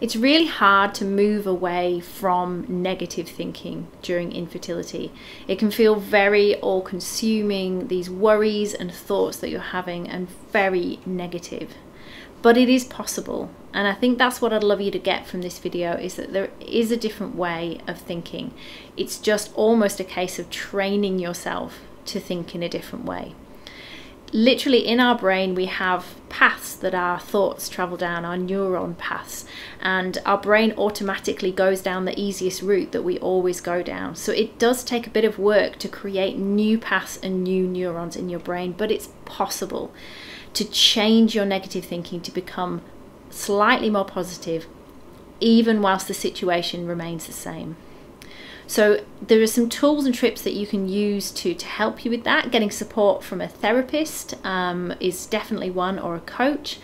It's really hard to move away from negative thinking during infertility. It can feel very all-consuming, these worries and thoughts that you're having, and very negative. But it is possible, and I think that's what I'd love you to get from this video, is that there is a different way of thinking. It's just almost a case of training yourself to think in a different way. Literally in our brain we have paths that our thoughts travel down, our neuron paths, and our brain automatically goes down the easiest route that we always go down. So it does take a bit of work to create new paths and new neurons in your brain, but it's possible to change your negative thinking to become slightly more positive, even whilst the situation remains the same. So there are some tools and tricks that you can use to help you with that. Getting support from a therapist is definitely one, or a coach.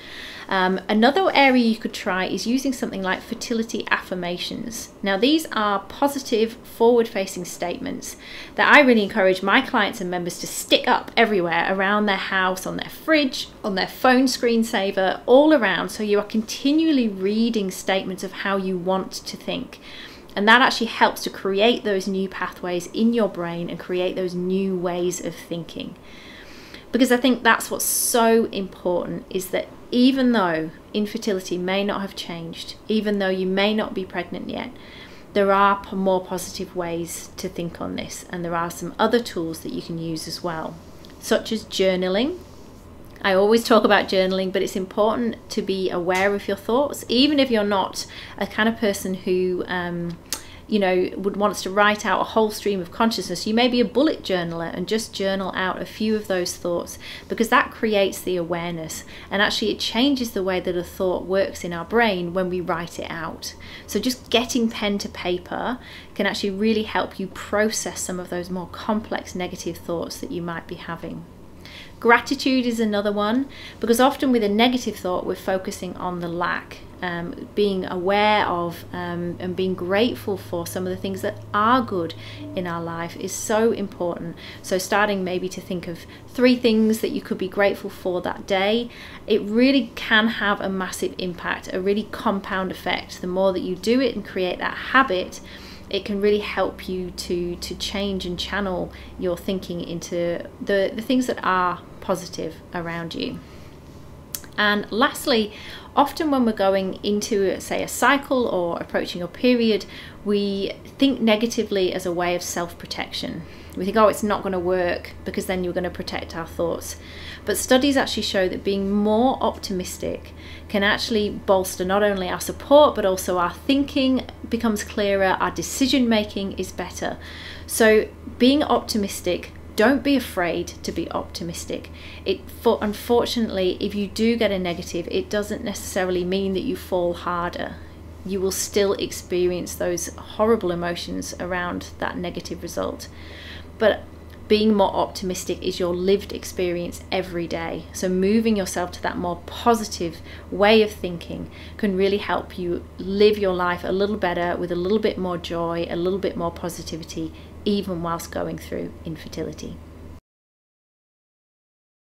Another area you could try is using something like fertility affirmations. Now these are positive, forward-facing statements that I really encourage my clients and members to stick up everywhere around their house, on their fridge, on their phone screensaver, all around, so you are continually reading statements of how you want to think. And that actually helps to create those new pathways in your brain and create those new ways of thinking. Because I think that's what's so important, is that even though infertility may not have changed, even though you may not be pregnant yet, there are more positive ways to think on this, and there are some other tools that you can use as well, such as journaling. I always talk about journaling, but it's important to be aware of your thoughts, even if you're not a kind of person who you know, wants to write out a whole stream of consciousness. You may be a bullet journaler and just journal out a few of those thoughts, because that creates the awareness, and actually it changes the way that a thought works in our brain when we write it out. So just getting pen to paper can actually really help you process some of those more complex negative thoughts that you might be having. Gratitude is another one, because often with a negative thought we're focusing on the lack. Being aware of and being grateful for some of the things that are good in our life is so important. So starting maybe to think of 3 things that you could be grateful for that day, it really can have a massive impact, a really compound effect. The more that you do it and create that habit, it can really help you to change and channel your thinking into the things that are positive around you. And lastly, often when we're going into, say, a cycle or approaching a period, we think negatively as a way of self-protection. We think, oh, it's not going to work, because then you're going to protect our thoughts. But studies actually show that being more optimistic can actually bolster not only our support, but also our thinking becomes clearer, our decision making is better. So being optimistic, don't be afraid to be optimistic. Unfortunately, if you do get a negative, it doesn't necessarily mean that you fall harder. You will still experience those horrible emotions around that negative result. But being more optimistic is your lived experience every day. So moving yourself to that more positive way of thinking can really help you live your life a little better, with a little bit more joy, a little bit more positivity, even whilst going through infertility.